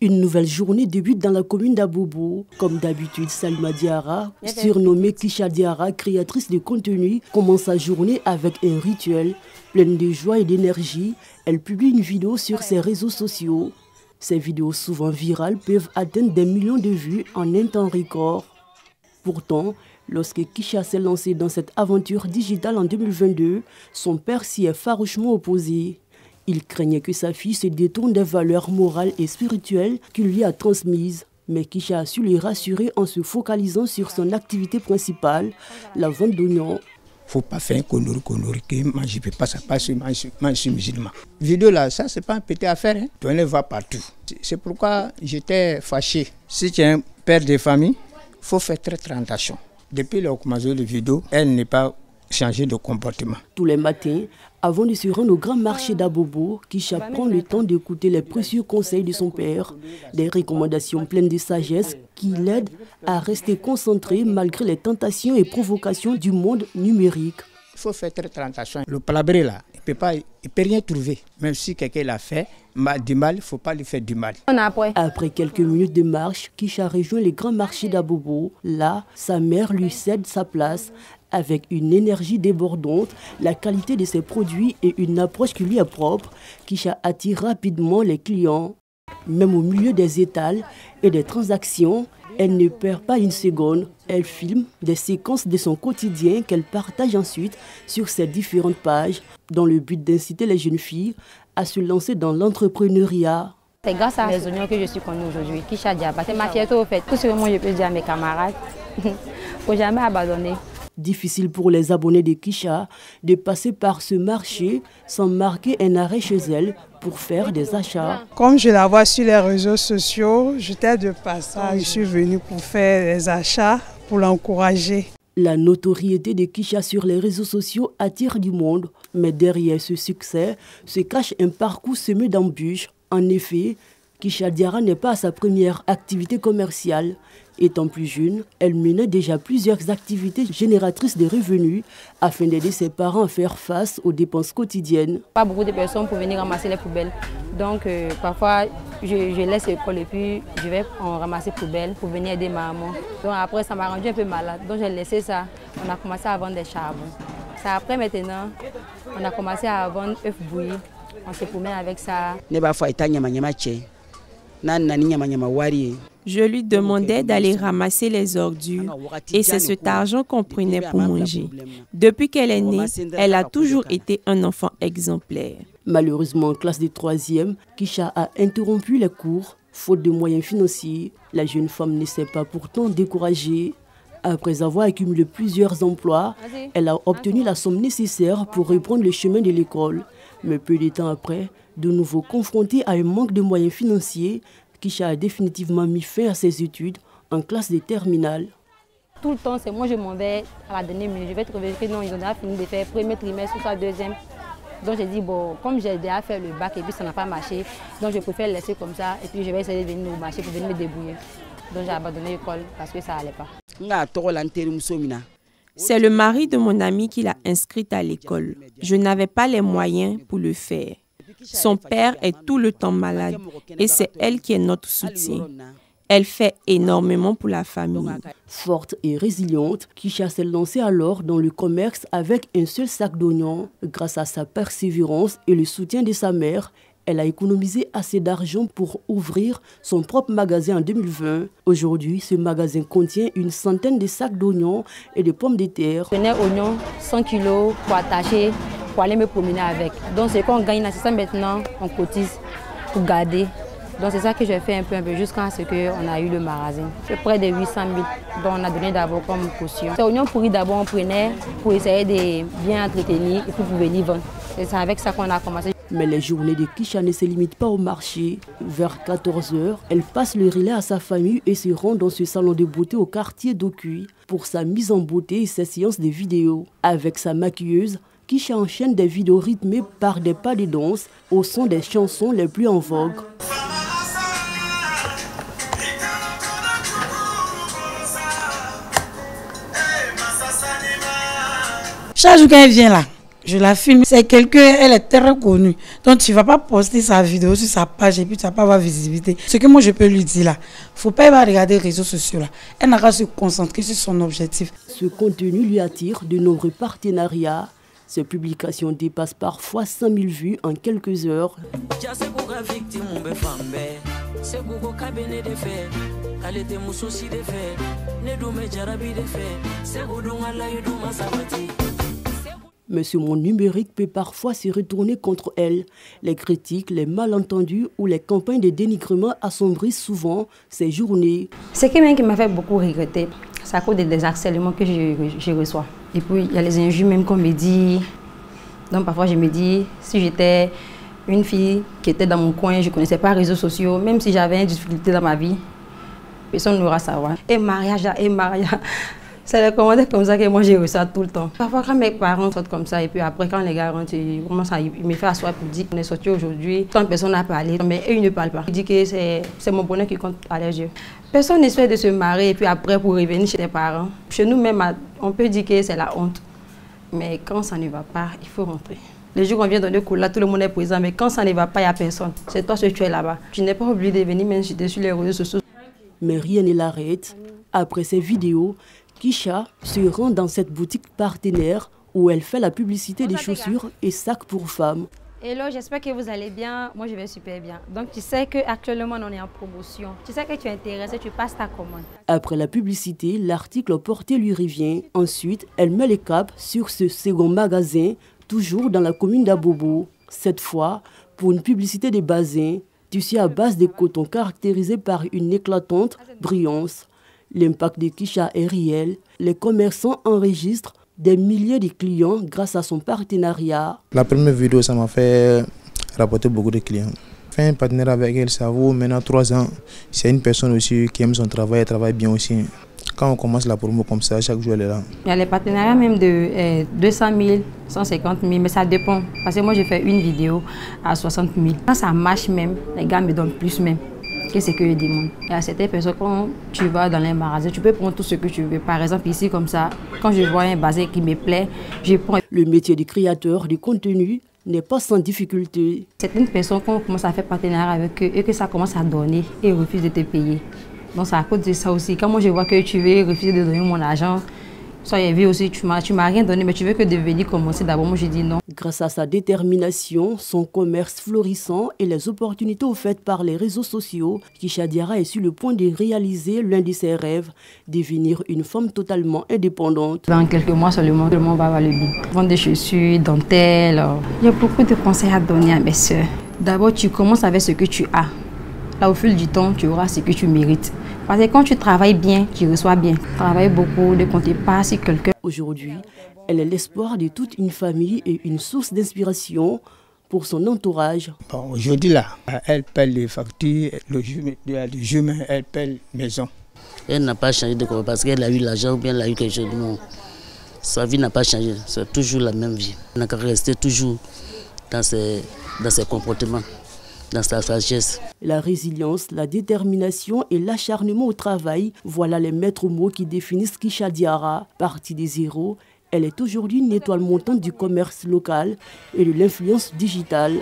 Une nouvelle journée débute dans la commune d'Abobo. Comme d'habitude, Salma Diarra, surnommée Kisha Diarra, créatrice de contenu, commence sa journée avec un rituel. Pleine de joie et d'énergie, elle publie une vidéo sur ses réseaux sociaux. Ces vidéos souvent virales peuvent atteindre des millions de vues en un temps record. Pourtant, lorsque Kisha s'est lancée dans cette aventure digitale en 2022, son père s'y est farouchement opposé. Il craignait que sa fille se détourne des valeurs morales et spirituelles qu'il lui a transmises. Mais Kisha a su les rassurer en se focalisant sur son activité principale, la vente d'oignons. Il ne faut pas faire un connerie que moi je ne peux pas, ça passe, moi je suis musulman. Vidéo là, ça c'est pas un petit affaire, hein. On le voit partout. C'est pourquoi j'étais fâché. Si tu es un père de famille, il faut faire très attention. Depuis le commencement de vidéo, elle n'est pas changée de comportement. Tous les matins, avant de se rendre au grand marché d'Abobo, Kisha prend le temps d'écouter les précieux conseils de son père, des recommandations pleines de sagesse qui l'aident à rester concentré malgré les tentations et provocations du monde numérique. Il faut faire très attention. Le palabré là, il ne peut rien trouver. Même si quelqu'un l'a fait du mal, il ne faut pas lui faire du mal. Après quelques minutes de marche, Kisha rejoint le grand marché d'Abobo. Là, sa mère lui cède sa place. Avec une énergie débordante, la qualité de ses produits et une approche qui lui est propre, Kisha attire rapidement les clients. Même au milieu des étals et des transactions, elle ne perd pas une seconde. Elle filme des séquences de son quotidien qu'elle partage ensuite sur ses différentes pages, dans le but d'inciter les jeunes filles à se lancer dans l'entrepreneuriat. C'est grâce à les oignons que je suis connue aujourd'hui. Kisha Diarra, c'est ma fierté au fait. Tout ce que moi je peux dire à mes camarades, il ne faut jamais abandonner. Difficile pour les abonnés de Kisha de passer par ce marché sans marquer un arrêt chez elle pour faire des achats. Comme je la vois sur les réseaux sociaux, j'étais de passage, je suis venue pour faire des achats, pour l'encourager. La notoriété de Kisha sur les réseaux sociaux attire du monde, mais derrière ce succès se cache un parcours semé d'embûches. En effet, Kisha Diarra n'est pas à sa première activité commerciale. Étant plus jeune, elle menait déjà plusieurs activités génératrices de revenus afin d'aider ses parents à faire face aux dépenses quotidiennes. Pas beaucoup de personnes pour venir ramasser les poubelles. Donc parfois, je laisse l'école et puis je vais ramasser les poubelles pour venir aider ma maman. Donc après, ça m'a rendu un peu malade. Donc j'ai laissé ça. On a commencé à vendre des charbons. Ça après maintenant, on a commencé à vendre œufs bouillis. On se promène avec ça. Je lui demandais d'aller ramasser les ordures et c'est cet argent qu'on prenait pour manger. Depuis qu'elle est née, elle a toujours été un enfant exemplaire. Malheureusement, en classe de 3e, Kisha a interrompu les cours, faute de moyens financiers. La jeune femme ne s'est pas pourtant découragée. Après avoir accumulé plusieurs emplois, elle a obtenu la somme nécessaire pour reprendre le chemin de l'école. Mais peu de temps après, de nouveau confrontée à un manque de moyens financiers, Kisha a définitivement mis fin à ses études en classe de terminale. Tout le temps, c'est moi je m'en vais à la dernière minute. Je vais trouver que non, ils ont déjà fini de faire premier trimestre ou deuxième. Donc j'ai dit, bon, comme j'ai déjà fait le bac et puis ça n'a pas marché, donc je préfère laisser comme ça et puis je vais essayer de venir au marché pour venir me débrouiller. Donc j'ai abandonné l'école parce que ça n'allait pas. C'est le mari de mon ami qui l'a inscrite à l'école. Je n'avais pas les moyens pour le faire. Son père est tout le temps malade et c'est elle qui est notre soutien. Elle fait énormément pour la famille. Forte et résiliente, Kisha s'est lancée alors dans le commerce avec un seul sac d'oignons. Grâce à sa persévérance et le soutien de sa mère, elle a économisé assez d'argent pour ouvrir son propre magasin en 2020. Aujourd'hui, ce magasin contient une centaine de sacs d'oignons et de pommes de terre. Je prenais oignons 100 kilos pour attacher, pour aller me promener avec. Donc c'est qu'on gagne, c'est ça maintenant, on cotise pour garder. Donc c'est ça que j'ai fait un peu jusqu'à ce qu'on a eu le magasin. C'est près de 800 000 dont on a donné d'abord comme caution. Ces oignons pourris d'abord on prenait pour essayer de bien entretenir et pour venir vendre. C'est avec ça qu'on a commencé. Mais les journées de Kisha ne se limitent pas au marché. Vers 14 h, elle passe le relais à sa famille et se rend dans ce salon de beauté au quartier d'Okuy pour sa mise en beauté et ses séances de vidéos. Avec sa maquilleuse, Kisha enchaîne des vidéos rythmées par des pas de danse au son des chansons les plus en vogue. Chaque jour qu'elle vient là, Je la filme, c'est quelqu'un, elle est très connue. Donc tu ne vas pas poster sa vidéo sur sa page et puis tu ne vas pas avoir visibilité. Ce que moi je peux lui dire là, il ne faut pas regarder les réseaux sociaux là. Elle n'a qu'à se concentrer sur son objectif. Ce contenu lui attire de nombreux partenariats. Ces publications dépassent parfois 100 000 vues en quelques heures. Mais ce monde numérique peut parfois se retourner contre elle. Les critiques, les malentendus ou les campagnes de dénigrement assombrissent souvent ces journées. Ce qui m'a fait beaucoup regretter, c'est à cause des harcèlements que je reçois. Et puis il y a les injures même qu'on me dit. Donc parfois je me dis, si j'étais une fille qui était dans mon coin, je ne connaissais pas les réseaux sociaux, même si j'avais une difficulté dans ma vie, personne n'aura à savoir. Et mariage. C'est les commentaires comme ça que moi j'ai reçu tout le temps. Parfois quand mes parents sortent comme ça et puis après quand les gars rentrent, ils me font asseoir pour dire qu'on est sorti aujourd'hui. Tant personne n'a parlé, mais eux ils ne parlent pas. Ils disent que c'est mon bonheur qui compte à leurs yeux. Personne n'essaie de se marier et puis après pour revenir chez tes parents. Chez nous même, on peut dire que c'est la honte. Mais quand ça ne va pas, il faut rentrer. Les jours qu'on vient donner cours là, tout le monde est présent, mais quand ça ne va pas, il n'y a personne. C'est toi seul tu es là-bas. Tu n'es pas obligé de venir même si tu es sur les réseaux sociaux. Mais rien ne l'arrête. Après ces vidéos, Kisha se rend dans cette boutique partenaire où elle fait la publicité des chaussures et sacs pour femmes. Hello, j'espère que vous allez bien. Moi, je vais super bien. Donc, tu sais qu'actuellement, on est en promotion. Tu sais que tu es intéressé, tu passes ta commande. Après la publicité, l'article porté lui revient. Ensuite, elle met le cap sur ce second magasin, toujours dans la commune d'Abobo. Cette fois, pour une publicité de basin, tissu à base de coton caractérisé par une éclatante brillance. L'impact de Kisha est réel. Les commerçants enregistrent des milliers de clients grâce à son partenariat. La première vidéo, ça m'a fait rapporter beaucoup de clients. Fait un partenariat avec elle, ça vaut maintenant 3 ans. C'est une personne aussi qui aime son travail, elle travaille bien aussi. Quand on commence la promo comme ça, chaque jour elle est là. Il y a les partenariats même de 200 000, 150 000, mais ça dépend. Parce que moi, j'ai fait une vidéo à 60 000. Quand ça marche même, les gars me donnent plus même que ce que je demande. Il y a certaines personnes, quand tu vas dans les magasins, tu peux prendre tout ce que tu veux. Par exemple, ici, comme ça, quand je vois un bazar qui me plaît, je prends. Le métier de créateur de contenu n'est pas sans difficulté. Certaines personnes, quand on commence à faire partenariat avec eux et que ça commence à donner, et refusent de te payer. Donc, c'est à cause de ça aussi. Quand moi, je vois que tu veux refuser de donner mon argent, soit il vu aussi, tu m'as rien donné, mais tu veux que devenir commencer d'abord. Moi, je dis non. Grâce à sa détermination, son commerce florissant et les opportunités offertes par les réseaux sociaux, Kisha Diarra est sur le point de réaliser l'un de ses rêves, devenir une femme totalement indépendante. Dans quelques mois seulement, tout le monde va avoir le bien. Vendre des chaussures, dentelles. Il y a beaucoup de conseils à donner à mes soeurs. D'abord, tu commences avec ce que tu as. Là, au fil du temps, tu auras ce que tu mérites. Parce que quand tu travailles bien, tu reçois bien. Travaille beaucoup, ne comptez pas si quelqu'un... Aujourd'hui, elle est l'espoir de toute une famille et une source d'inspiration pour son entourage. Bon, aujourd'hui, là, elle paie les factures, le jumeau, elle paie la maison. Elle n'a pas changé de quoi parce qu'elle a eu l'argent ou bien elle a eu quelque chose. Non, sa vie n'a pas changé, c'est toujours la même vie. Elle n'a qu'à rester toujours dans ses comportements. Dans sa sagesse. La résilience, la détermination et l'acharnement au travail, voilà les maîtres mots qui définissent Kisha Diarra. Partie des zéros, elle est aujourd'hui une étoile montante du commerce local et de l'influence digitale.